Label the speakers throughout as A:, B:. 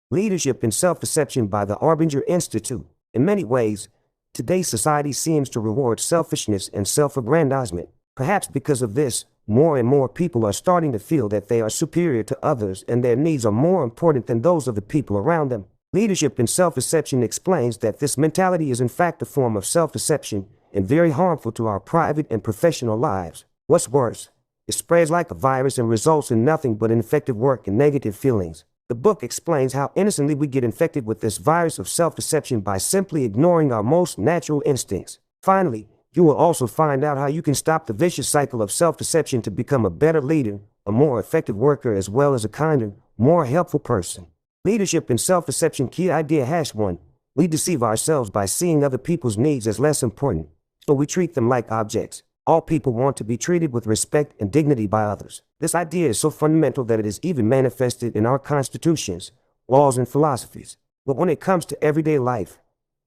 A: Leadership and Self-Deception by the Arbinger Institute. In many ways, today's society seems to reward selfishness and self-aggrandizement. Perhaps because of this, more and more people are starting to feel that they are superior to others and their needs are more important than those of the people around them. Leadership and Self-Deception explains that this mentality is in fact a form of self-deception and very harmful to our private and professional lives. What's worse, it spreads like a virus and results in nothing but ineffective work and negative feelings. The book explains how innocently we get infected with this virus of self-deception by simply ignoring our most natural instincts. Finally, you will also find out how you can stop the vicious cycle of self-deception to become a better leader, a more effective worker, as well as a kinder, more helpful person. Leadership and Self-Deception Key Idea #1. We deceive ourselves by seeing other people's needs as less important, so we treat them like objects. All people want to be treated with respect and dignity by others. This idea is so fundamental that it is even manifested in our constitutions, laws, and philosophies. But when it comes to everyday life,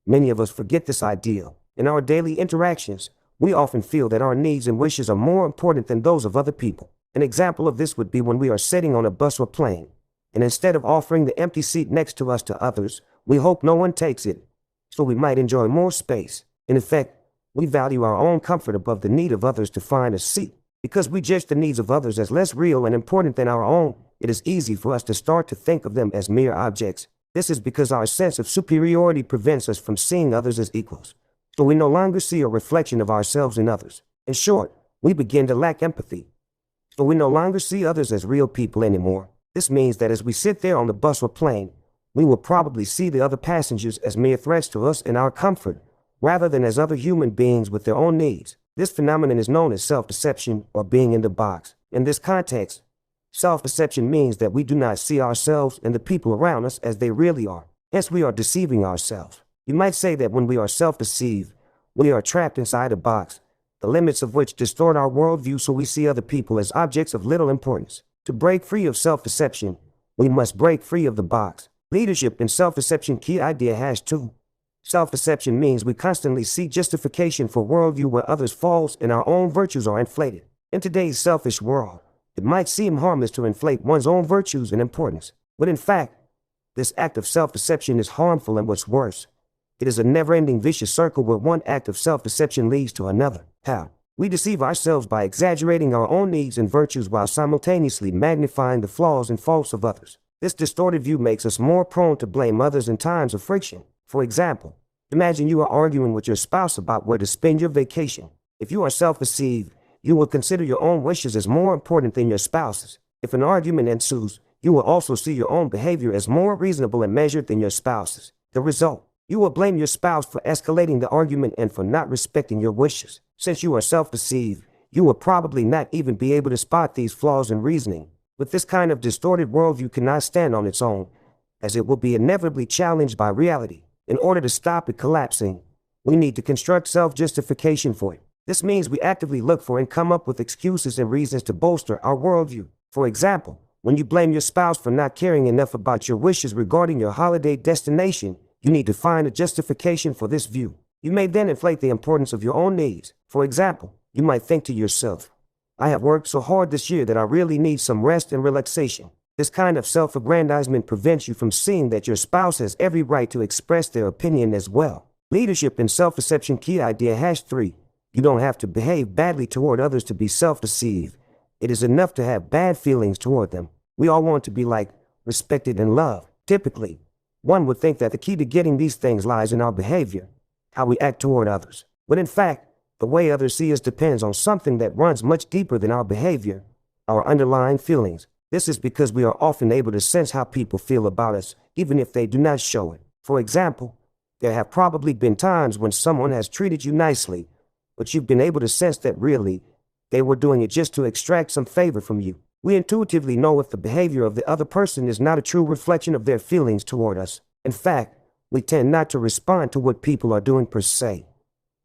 A: many of us forget this ideal. In our daily interactions, we often feel that our needs and wishes are more important than those of other people. An example of this would be when we are sitting on a bus or plane, and instead of offering the empty seat next to us to others, we hope no one takes it, so we might enjoy more space. In effect, we value our own comfort above the need of others to find a seat. Because we judge the needs of others as less real and important than our own, it is easy for us to start to think of them as mere objects. This is because our sense of superiority prevents us from seeing others as equals. So we no longer see a reflection of ourselves in others. In short, we begin to lack empathy. So we no longer see others as real people anymore. This means that as we sit there on the bus or plane, we will probably see the other passengers as mere threats to us and our comfort, rather than as other human beings with their own needs. This phenomenon is known as self-deception or being in the box. In this context, self-deception means that we do not see ourselves and the people around us as they really are. Hence, we are deceiving ourselves. You might say that when we are self-deceived, we are trapped inside a box, the limits of which distort our worldview so we see other people as objects of little importance. To break free of self-deception, we must break free of the box. Leadership and Self-Deception Key Idea #2. Self-deception means we constantly seek justification for worldview where others' faults and our own virtues are inflated. In today's selfish world, it might seem harmless to inflate one's own virtues and importance, but in fact, this act of self-deception is harmful, and what's worse, it is a never-ending vicious circle where one act of self-deception leads to another. How? We deceive ourselves by exaggerating our own needs and virtues while simultaneously magnifying the flaws and faults of others. This distorted view makes us more prone to blame others in times of friction. For example, imagine you are arguing with your spouse about where to spend your vacation. If you are self-deceived, you will consider your own wishes as more important than your spouse's. If an argument ensues, you will also see your own behavior as more reasonable and measured than your spouse's. The result, you will blame your spouse for escalating the argument and for not respecting your wishes. Since you are self-deceived, you will probably not even be able to spot these flaws in reasoning. But this kind of distorted worldview cannot stand on its own, as it will be inevitably challenged by reality. In order to stop it collapsing, we need to construct self-justification for it. This means we actively look for and come up with excuses and reasons to bolster our worldview. For example, when you blame your spouse for not caring enough about your wishes regarding your holiday destination, you need to find a justification for this view. You may then inflate the importance of your own needs. For example, you might think to yourself, I have worked so hard this year that I really need some rest and relaxation. This kind of self-aggrandizement prevents you from seeing that your spouse has every right to express their opinion as well. Leadership and Self-Deception Key Idea #3. You don't have to behave badly toward others to be self-deceived. It is enough to have bad feelings toward them. We all want to be liked, respected, and loved. Typically, one would think that the key to getting these things lies in our behavior, how we act toward others. But in fact, the way others see us depends on something that runs much deeper than our behavior, our underlying feelings. This is because we are often able to sense how people feel about us, even if they do not show it. For example, there have probably been times when someone has treated you nicely, but you've been able to sense that really, they were doing it just to extract some favor from you. We intuitively know if the behavior of the other person is not a true reflection of their feelings toward us. In fact, we tend not to respond to what people are doing per se,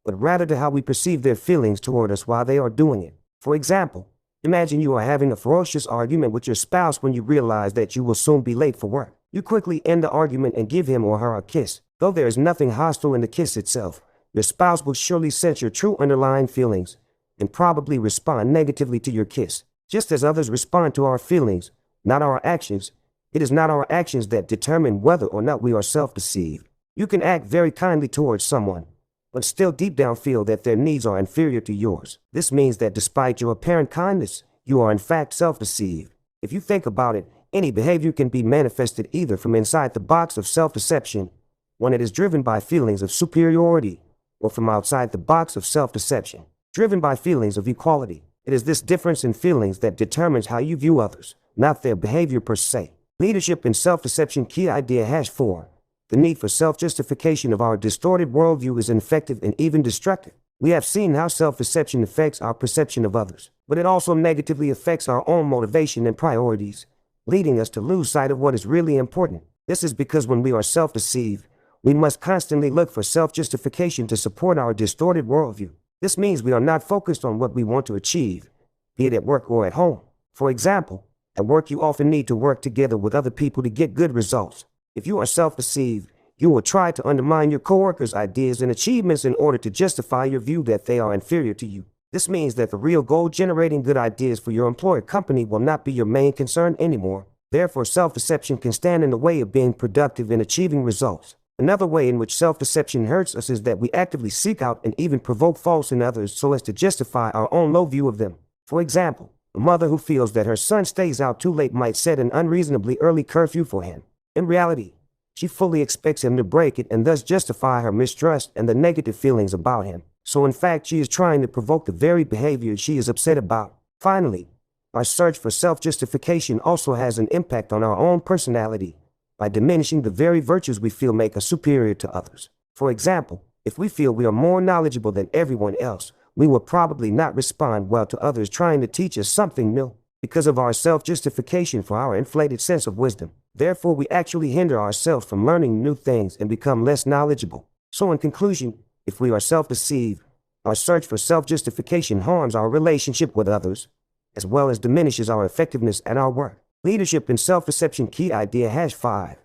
A: but rather to how we perceive their feelings toward us while they are doing it. For example, imagine you are having a ferocious argument with your spouse when you realize that you will soon be late for work. You quickly end the argument and give him or her a kiss. Though there is nothing hostile in the kiss itself, your spouse will surely sense your true underlying feelings and probably respond negatively to your kiss. Just as others respond to our feelings, not our actions, It is not our actions that determine whether or not we are self-deceived. You can act very kindly towards someone, but still deep down feel that their needs are inferior to yours. This means that despite your apparent kindness, you are in fact self-deceived. If you think about it, any behavior can be manifested either from inside the box of self-deception, when it is driven by feelings of superiority, or from outside the box of self-deception, driven by feelings of equality. It is this difference in feelings that determines how you view others, not their behavior per se. Leadership in self-deception key idea #4. The need for self-justification of our distorted worldview is ineffective and even destructive. We have seen how self-deception affects our perception of others, but it also negatively affects our own motivation and priorities, leading us to lose sight of what is really important. This is because when we are self-deceived, we must constantly look for self-justification to support our distorted worldview. This means we are not focused on what we want to achieve, be it at work or at home. For example, at work you often need to work together with other people to get good results. If you are self-deceived, you will try to undermine your coworkers' ideas and achievements in order to justify your view that they are inferior to you. This means that the real goal, generating good ideas for your employer company, will not be your main concern anymore. Therefore, self-deception can stand in the way of being productive and achieving results. Another way in which self-deception hurts us is that we actively seek out and even provoke faults in others so as to justify our own low view of them. For example, a mother who feels that her son stays out too late might set an unreasonably early curfew for him. In reality, she fully expects him to break it and thus justify her mistrust and the negative feelings about him. So in fact, she is trying to provoke the very behavior she is upset about. Finally, our search for self-justification also has an impact on our own personality by diminishing the very virtues we feel make us superior to others. For example, if we feel we are more knowledgeable than everyone else, we will probably not respond well to others trying to teach us something new because of our self-justification for our inflated sense of wisdom. Therefore, we actually hinder ourselves from learning new things and become less knowledgeable. So in conclusion, if we are self-deceived, our search for self-justification harms our relationship with others, as well as diminishes our effectiveness at our work. Leadership in self-deception key idea #5.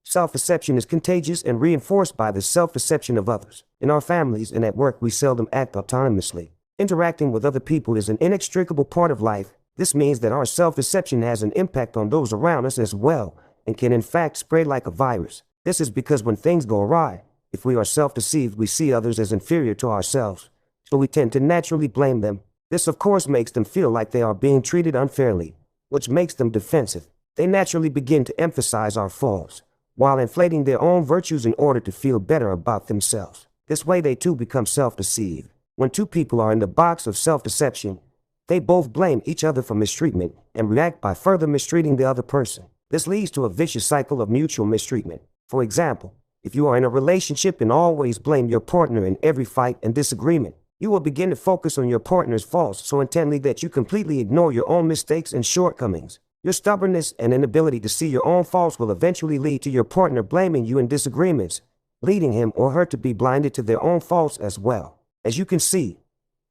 A: Self-deception is contagious and reinforced by the self-deception of others. In our families and at work, we seldom act autonomously. Interacting with other people is an inextricable part of life. This means that our self-deception has an impact on those around us as well, and can in fact spread like a virus. This is because when things go awry, if we are self-deceived, we see others as inferior to ourselves, so we tend to naturally blame them. This of course makes them feel like they are being treated unfairly, which makes them defensive. They naturally begin to emphasize our faults, while inflating their own virtues in order to feel better about themselves. This way they too become self-deceived. When two people are in the box of self-deception, they both blame each other for mistreatment and react by further mistreating the other person. This leads to a vicious cycle of mutual mistreatment. For example, if you are in a relationship and always blame your partner in every fight and disagreement, you will begin to focus on your partner's faults so intently that you completely ignore your own mistakes and shortcomings. Your stubbornness and inability to see your own faults will eventually lead to your partner blaming you in disagreements, leading him or her to be blinded to their own faults as well. As you can see,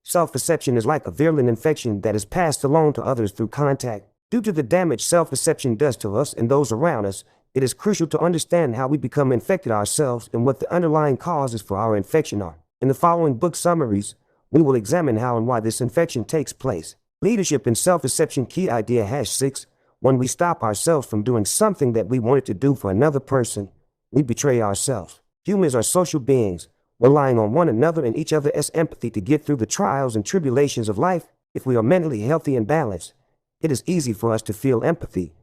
A: self-deception is like a virulent infection that is passed along to others through contact. Due to the damage self-deception does to us and those around us, it is crucial to understand how we become infected ourselves and what the underlying causes for our infection are. In the following book summaries, we will examine how and why this infection takes place. Leadership in self-deception key idea #6. When we stop ourselves from doing something that we wanted to do for another person, we betray ourselves. Humans are social beings, relying on one another and each other's empathy to get through the trials and tribulations of life. If we are mentally healthy and balanced, it is easy for us to feel empathy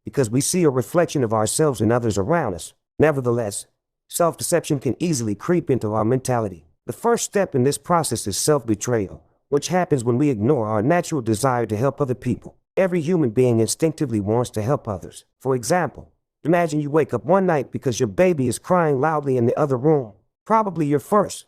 A: because we see a reflection of ourselves in others around us. Nevertheless, self-deception can easily creep into our mentality. The first step in this process is self-betrayal, which happens when we ignore our natural desire to help other people. Every human being instinctively wants to help others. For example, imagine you wake up one night because your baby is crying loudly in the other room. Probably your first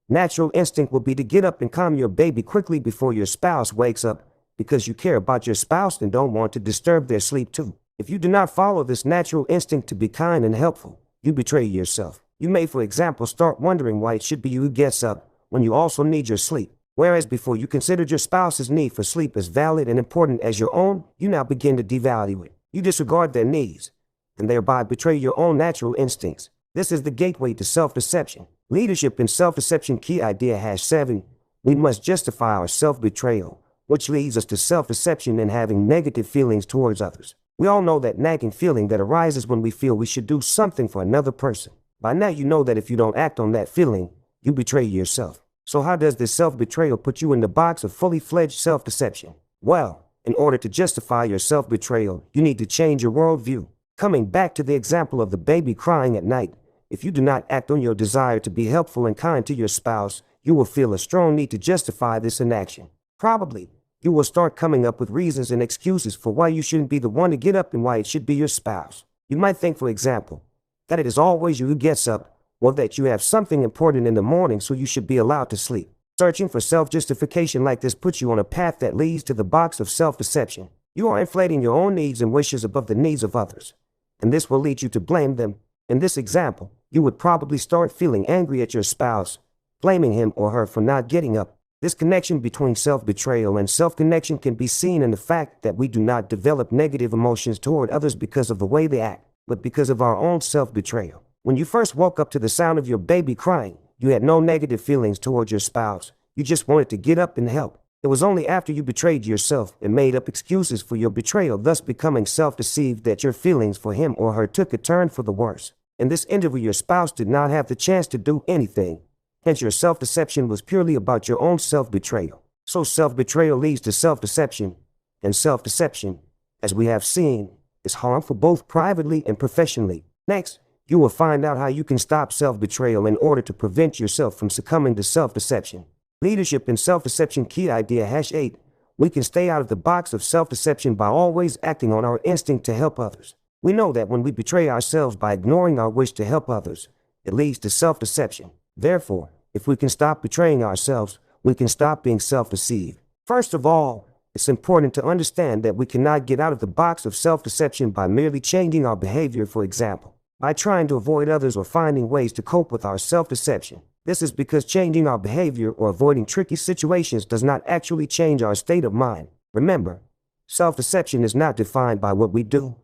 A: natural instinct will be to get up and calm your baby quickly before your spouse wakes up, because you care about your spouse and don't want to disturb their sleep too. If you do not follow this natural instinct to be kind and helpful, you betray yourself. You may, for example, start wondering why it should be you who gets up when you also need your sleep. Whereas before you considered your spouse's need for sleep as valid and important as your own, you now begin to devalue it. You disregard their needs, and thereby betray your own natural instincts. This is the gateway to self-deception. Leadership in self-deception key idea #7. We must justify our self-betrayal, which leads us to self-deception and having negative feelings towards others. We all know that nagging feeling that arises when we feel we should do something for another person. By now you know that if you don't act on that feeling, you betray yourself. So how does this self-betrayal put you in the box of fully fledged self-deception? Well, in order to justify your self-betrayal, you need to change your worldview. Coming back to the example of the baby crying at night, if you do not act on your desire to be helpful and kind to your spouse, you will feel a strong need to justify this inaction. Probably, you will start coming up with reasons and excuses for why you shouldn't be the one to get up and why it should be your spouse. You might think, for example, that it is always you who gets up, or that you have something important in the morning so you should be allowed to sleep. Searching for self-justification like this puts you on a path that leads to the box of self-deception. You are inflating your own needs and wishes above the needs of others, and this will lead you to blame them. In this example, you would probably start feeling angry at your spouse, blaming him or her for not getting up. This connection between self-betrayal and self-connection can be seen in the fact that we do not develop negative emotions toward others because of the way they act, but because of our own self-betrayal. When you first woke up to the sound of your baby crying, you had no negative feelings toward your spouse. You just wanted to get up and help. It was only after you betrayed yourself and made up excuses for your betrayal, thus becoming self-deceived, that your feelings for him or her took a turn for the worse. In this interview, your spouse did not have the chance to do anything. Hence, your self-deception was purely about your own self-betrayal. So self-betrayal leads to self-deception, and self-deception, as we have seen, is harmful both privately and professionally. Next, you will find out how you can stop self-betrayal in order to prevent yourself from succumbing to self-deception. Leadership in self-deception key idea #8. We can stay out of the box of self-deception by always acting on our instinct to help others. We know that when we betray ourselves by ignoring our wish to help others, it leads to self-deception. Therefore, if we can stop betraying ourselves, we can stop being self-deceived. First of all, it's important to understand that we cannot get out of the box of self-deception by merely changing our behavior, for example, by trying to avoid others or finding ways to cope with our self-deception. This is because changing our behavior or avoiding tricky situations does not actually change our state of mind. Remember, self-deception is not defined by what we do,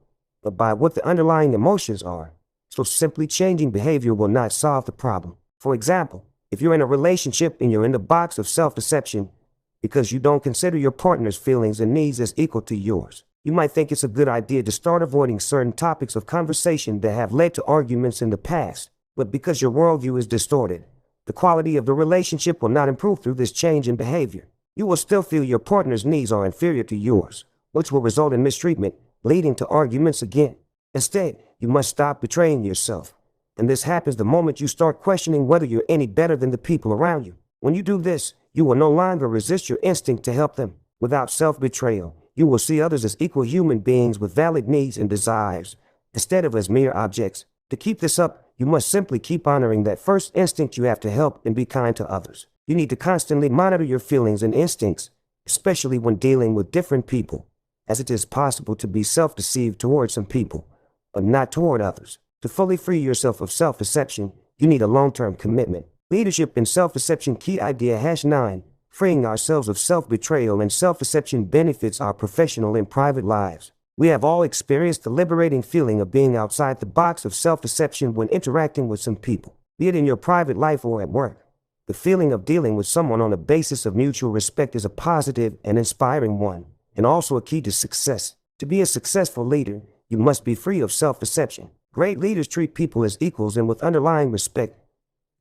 A: but by what the underlying emotions are. So simply changing behavior will not solve the problem. For example, if you're in a relationship and you're in the box of self-deception because you don't consider your partner's feelings and needs as equal to yours, you might think it's a good idea to start avoiding certain topics of conversation that have led to arguments in the past. But because your worldview is distorted, the quality of the relationship will not improve through this change in behavior. You will still feel your partner's needs are inferior to yours, which will result in mistreatment, leading to arguments again. Instead, you must stop betraying yourself. And this happens the moment you start questioning whether you're any better than the people around you. When you do this, you will no longer resist your instinct to help them. Without self-betrayal, you will see others as equal human beings with valid needs and desires, instead of as mere objects. To keep this up, you must simply keep honoring that first instinct you have to help and be kind to others. You need to constantly monitor your feelings and instincts, especially when dealing with different people, as it is possible to be self-deceived toward some people, but not toward others. To fully free yourself of self-deception, you need a long-term commitment. Leadership in self-deception key idea #9. Freeing ourselves of self-betrayal and self-deception benefits our professional and private lives. We have all experienced the liberating feeling of being outside the box of self-deception when interacting with some people, be it in your private life or at work. The feeling of dealing with someone on a basis of mutual respect is a positive and inspiring one, and also a key to success. To be a successful leader, you must be free of self-deception. Great leaders treat people as equals and with underlying respect,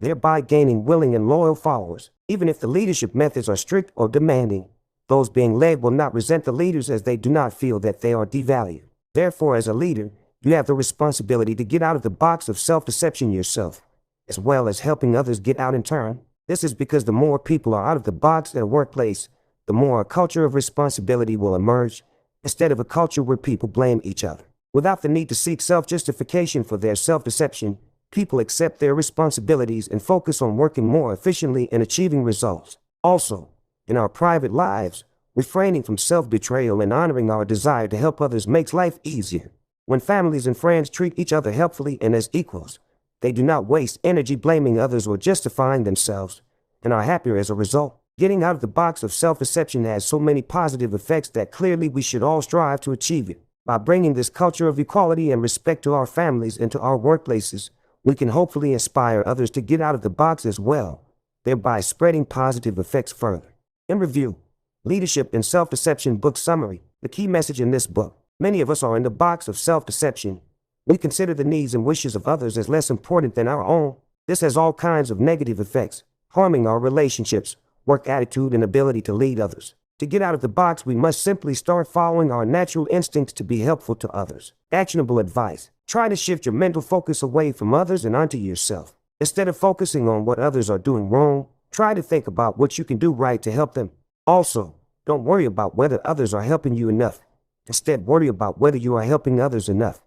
A: thereby gaining willing and loyal followers. Even if the leadership methods are strict or demanding, those being led will not resent the leaders as they do not feel that they are devalued. Therefore, as a leader, you have the responsibility to get out of the box of self-deception yourself, as well as helping others get out in turn. This is because the more people are out of the box at a workplace, the more a culture of responsibility will emerge, instead of a culture where people blame each other. Without the need to seek self-justification for their self-deception, people accept their responsibilities and focus on working more efficiently and achieving results. Also, in our private lives, refraining from self-betrayal and honoring our desire to help others makes life easier. When families and friends treat each other helpfully and as equals, they do not waste energy blaming others or justifying themselves, and are happier as a result. Getting out of the box of self-deception has so many positive effects that clearly we should all strive to achieve it. By bringing this culture of equality and respect to our families and to our workplaces, we can hopefully inspire others to get out of the box as well, thereby spreading positive effects further. In review, Leadership in Self-Deception book summary. The key message in this book: Many of us are in the box of self-deception. We consider the needs and wishes of others as less important than our own. This has all kinds of negative effects, harming our relationships, work attitude, and ability to lead others. To get out of the box, we must simply start following our natural instincts to be helpful to others. Actionable advice. Try to shift your mental focus away from others and onto yourself. Instead of focusing on what others are doing wrong, try to think about what you can do right to help them. Also, don't worry about whether others are helping you enough. Instead, worry about whether you are helping others enough.